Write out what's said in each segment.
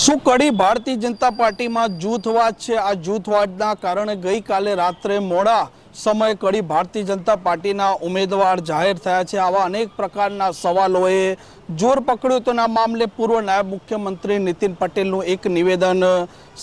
શું કડી ભારતીય જનતા પાર્ટીમાં જૂથવાદ છે? આ જૂથવાદના કારણે ગઈકાલે રાત્રે મોડા સમયે કડી ભારતીય જનતા પાર્ટીના ઉમેદવાર જાહેર થયા છે। આવા અનેક પ્રકારના સવાલોએ જોર પકડ્યું તો આ મામલે પૂર્વ નાયબ મુખ્યમંત્રી નીતિન પટેલનું એક નિવેદન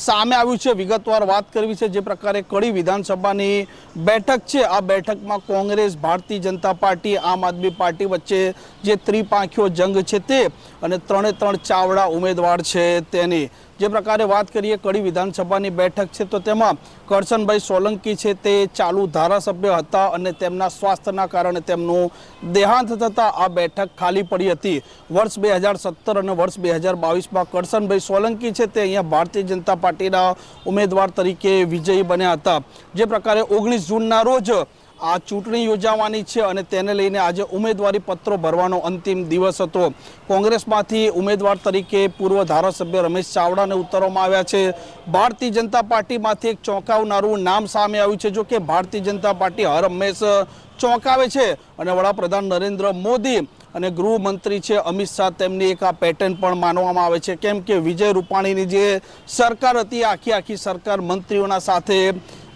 સામે આવ્યું છે। વિગતવાર વાત કરવી છે। જે પ્રકારે કડી વિધાનસભાની બેઠક છે, આ બેઠકમાં કોંગ્રેસ, ભારતીય જનતા પાર્ટી, આમ આદમી પાર્ટી વચ્ચે જે ત્રિપાંખીયો જંગ છે તે અને ત્રણે ત્રણ ચાવડા ઉમેદવાર છે તેની જે પ્રકારે વાત કરીએ। કડી વિધાનસભાની બેઠક છે તો તેમાં કરશનભાઈ સોલંકી છે તે ચાલુ ધારાસભ્ય હતા અને તેમના સ્વાસ્થ્યના કારણે તેમનું દેહાંત થતાં આ બેઠક ખાલી પડી હતી। વર્ષ 2017 અને વર્ષ 2022માં કરશનભાઈ સોલંકી છે તે અહીંયા ભારતીય જનતા પાર્ટીના ઉમેદવાર તરીકે વિજયી બન્યા હતા। જે પ્રકારે 19 જૂનના રોજ આ ચૂંટણી યોજાવાની છે અને તેને લઈને આજે ઉમેદવારી પત્રો ભરવાનો અંતિમ દિવસ હતો। કોંગ્રેસમાંથી ઉમેદવાર તરીકે પૂર્વ ધારાસભ્ય રમેશ ચાવડાને ઉતારવામાં આવ્યા છે। ભારતીય જનતા પાર્ટીમાંથી એક ચોંકાવનારું નામ સામે આવ્યું છે। જો કે ભારતીય જનતા પાર્ટી હર હંમેશ ચોંકાવે છે અને વડાપ્રધાન નરેન્દ્ર મોદી અને ગૃહમંત્રી છે અમિત શાહ તેમની એક આ પેટર્ન પણ માનવામાં આવે છે। કેમ કે વિજય રૂપાણીની જે સરકાર હતી આખી સરકાર મંત્રીઓના સાથે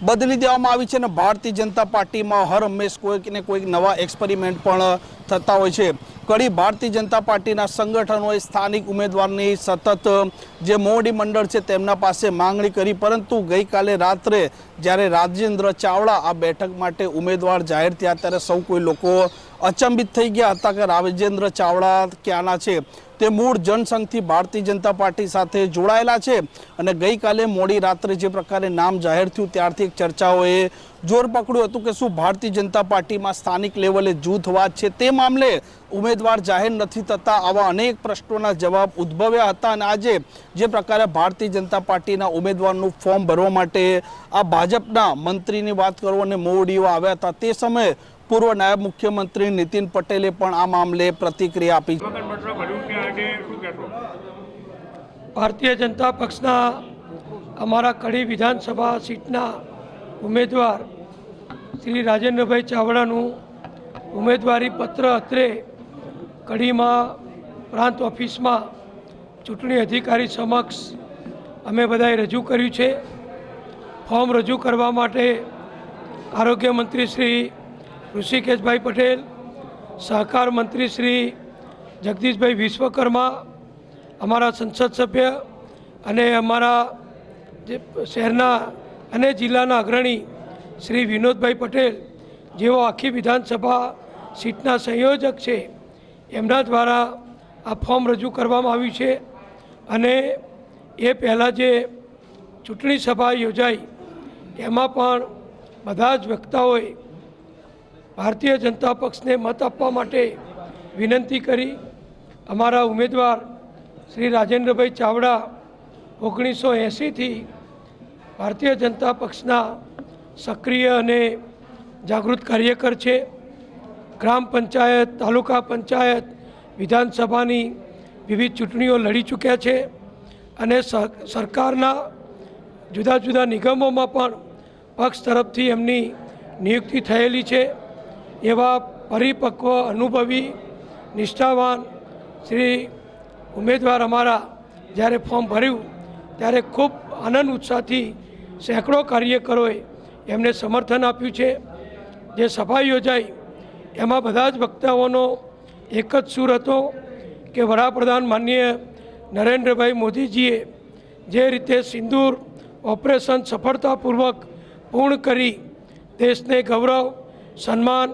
બદલી દેવામાં આવી છે અને ભારતીય જનતા પાર્ટીમાં હર હંમેશ કોઈક ને કોઈક નવા એક્સપેરિમેન્ટ પણ થતા હોય છે। કડી ભારતીય જનતા પાર્ટીના સંગઠનોએ સ્થાનિક ઉમેદવારની સતત જે મોવડી મંડળ છે તેમના પાસે માંગણી કરી, પરંતુ ગઈકાલે રાત્રે જ્યારે રાજેન્દ્ર ચાવડા આ બેઠક માટે ઉમેદવાર જાહેર થયા ત્યારે સૌ કોઈ લોકો અચંબિત થઈ ગયા હતા કે રાજેન્દ્ર ચાવડા ક્યાંના છે। તે મૂળ જનસંઘથી ભારતીય જનતા પાર્ટી સાથે જોડાયેલા છે અને ગઈકાલે મોડી રાત્રે જે પ્રકારે નામ જાહેર થયું ત્યારથી ચર્ચાઓએ જોર પકડ્યું હતું કે શું ભારતીય જનતા પાર્ટીમાં સ્થાનિક લેવલે જૂથવાદ છે તે મામલે ઉમેદવાર જાહેર નથી થતા? આવા અનેક પ્રશ્નોના જવાબ ઉદ્ભવ્યા હતા અને આજે જે પ્રકારે ભારતીય જનતા પાર્ટીના ઉમેદવારનું ફોર્મ ભરવા માટે આ ભાજપના મંત્રીની વાત કરો અને મોવડીઓ આવ્યા હતા તે સમયે પૂર્વ નાયબ મુખ્યમંત્રી નીતિન પટેલે પણ આ મામલે પ્રતિક્રિયા આપી। ભારતીય જનતા પક્ષના અમારા કડી વિધાનસભા સીટના ઉમેદવાર શ્રી રાજેન્દ્રભાઈ ચાવડાનું ઉમેદવારી પત્ર અત્રે કડીમાં પ્રાંત ઓફિસમાં ચૂંટણી અધિકારી સમક્ષ અમે બધાએ રજૂ કર્યું છે। ફોર્મ રજૂ કરવા માટે આરોગ્ય મંત્રી શ્રી ઋષિકેશભાઈ પટેલ, સહકાર મંત્રી શ્રી જગદીશભાઈ વિશ્વકર્મા, અમારા સંસદ સભ્ય અને અમારા જે શહેરના અને જિલ્લાના અગ્રણી શ્રી વિનોદભાઈ પટેલ જેઓ આખી વિધાનસભા સીટના સંયોજક છે એમના દ્વારા આ ફોર્મ રજૂ કરવામાં આવ્યું છે। અને એ પહેલાં જે ચૂંટણી સભા યોજાઈ એમાં પણ બધા જ વક્તાઓએ ભારતીય જનતા પક્ષને મત આપવા માટે વિનંતી કરી। અમારા ઉમેદવાર શ્રી રાજેન્દ્રભાઈ ચાવડા 1980થી ભારતીય જનતા પક્ષના સક્રિય અને જાગૃત કાર્યકર છે। ગ્રામ પંચાયત, તાલુકા પંચાયત, વિધાનસભાની વિવિધ ચૂંટણીઓ લડી ચૂક્યા છે અને સરકારના જુદા જુદા નિગમોમાં પણ પક્ષ તરફથી એમની નિયુક્તિ થયેલી છે। એવા પરિપક્વ, અનુભવી, નિષ્ઠાવાન શ્રી ઉમેદવાર અમારા જ્યારે ફોર્મ ભર્યું ત્યારે ખૂબ આનંદ ઉત્સાહથી સેંકડો કાર્યકરોએ એમને સમર્થન આપ્યું છે। જે સભા યોજાઈ એમાં બધા જ વક્તાઓનો એક જ સૂર હતો કે વડાપ્રધાન માનનીય નરેન્દ્રભાઈ મોદીજીએ જે રીતે સિંદૂર ઓપરેશન સફળતાપૂર્વક પૂર્ણ કરી દેશને ગૌરવ, સન્માન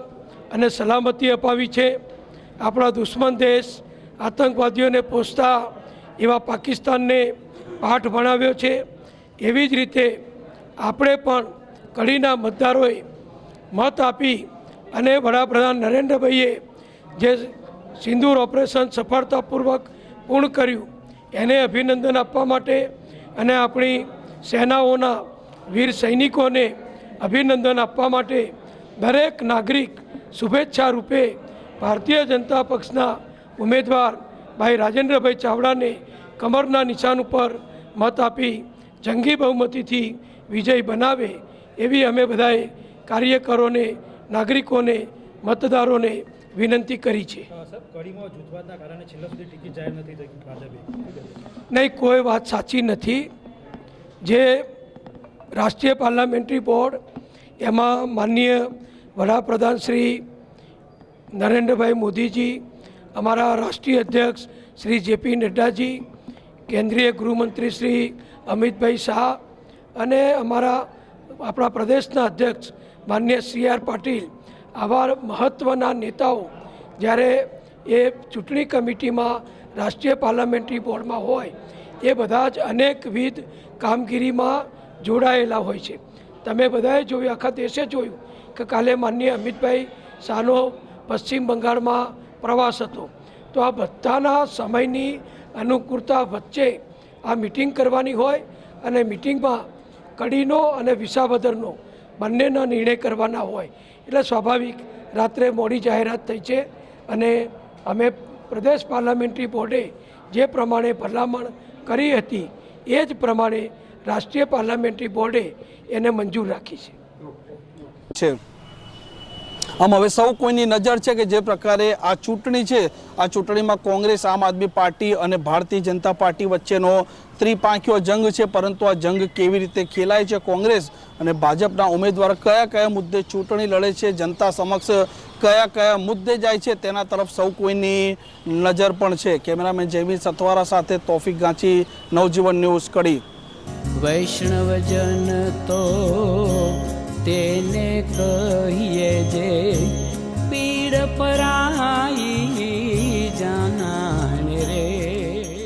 અને સલામતી અપાવી છે, આપણા દુશ્મન દેશ આતંકવાદીઓને પોષતા એવા પાકિસ્તાનને પાઠ ભણાવ્યો છે, એવી જ રીતે આપણે પણ કડીના મતદારોએ મત આપી અને વડાપ્રધાન નરેન્દ્રભાઈએ જે સિંદૂર ઓપરેશન સફળતાપૂર્વક પૂર્ણ કર્યું એને અભિનંદન આપવા માટે અને આપણી સેનાઓના વીર સૈનિકોને અભિનંદન આપવા માટે દરેક નાગરિક શુભેચ્છા રૂપે ભારતીય જનતા પક્ષના ઉમેદવાર ભાઈ રાજેન્દ્રભાઈ ચાવડાને કમરના નિશાન ઉપર મત આપી જંગી બહુમતીથી વિજય બનાવે એવી અમે બધાએ કાર્યકરોને, નાગરિકોને, મતદારોને વિનંતી કરી છે. સાહેબ, કડીમાં જૂથવાદના કારણે છેલ્લા સુધી ટિકિટ જાહેર નથી થઈ ભાજપે. નહીં, કોઈ વાત સાચી નથી. જે રાષ્ટ્રીય પાર્લામેન્ટરી બોર્ડ એમાં માનનીય વડાપ્રધાન શ્રી નરેન્દ્રભાઈ મોદીજી, અમારા રાષ્ટ્રીય અધ્યક્ષ શ્રી જેપી નડ્ડાજી, કેન્દ્રીય ગૃહમંત્રી શ્રી અમિતભાઈ શાહ અને આપણા પ્રદેશના અધ્યક્ષ માનનીય CR પાટીલ, આવા મહત્ત્વના નેતાઓ જ્યારે એ ચૂંટણી કમિટીમાં રાષ્ટ્રીય પાર્લામેન્ટરી બોર્ડમાં હોય એ બધા જ અનેકવિધ કામગીરીમાં જોડાયેલા હોય છે. તમે બધાએ જોયું, આખા દેશે જોયું કે કાલે માનનીય અમિતભાઈ શાહનો પશ્ચિમ બંગાળમાં પ્રવાસ હતો. તો આ બધાના સમયની અનુકૂળતા વચ્ચે આ મિટિંગ કરવાની હોય અને મિટિંગમાં કડીનો અને વિસાવદરનો બંનેનો નિર્ણય કરવાના હોય એટલે સ્વાભાવિક રાત્રે મોડી જાહેરાત થઈ છે અને અમે પ્રદેશ પાર્લામેન્ટરી બોર્ડે જે પ્રમાણે ભલામણ કરી હતી એ જ પ્રમાણે રાષ્ટ્રીય પાર્લામેન્ટરી બોર્ડે એને મંજૂર રાખી છે. આમ હવે સૌ કોઈની નજર છે કે જે પ્રકારે આ ચૂંટણી છે, આ ચૂંટણીમાં કોંગ્રેસ, આમ આદમી પાર્ટી અને ભારતીય જનતા પાર્ટી વચ્ચેનો ત્રિપાંખીયો જંગ છે. પરંતુ આ જંગ કેવી રીતે ખેલાય છે, કોંગ્રેસ અને ભાજપના ઉમેદવાર કયા કયા મુદ્દે ચૂંટણી લડે છે, જનતા સમક્ષ કયા કયા મુદ્દે જાય છે, તેના તરફ સૌ કોઈની નજર પણ છે. કેમેરામેન જયવીર સતવારા સાથે તોફિક ગાંચી, નવજીવન ન્યૂઝ, કડી. વૈષ્ણવજન તો તેને કહીએ જે પીડ પરાઈ જાના.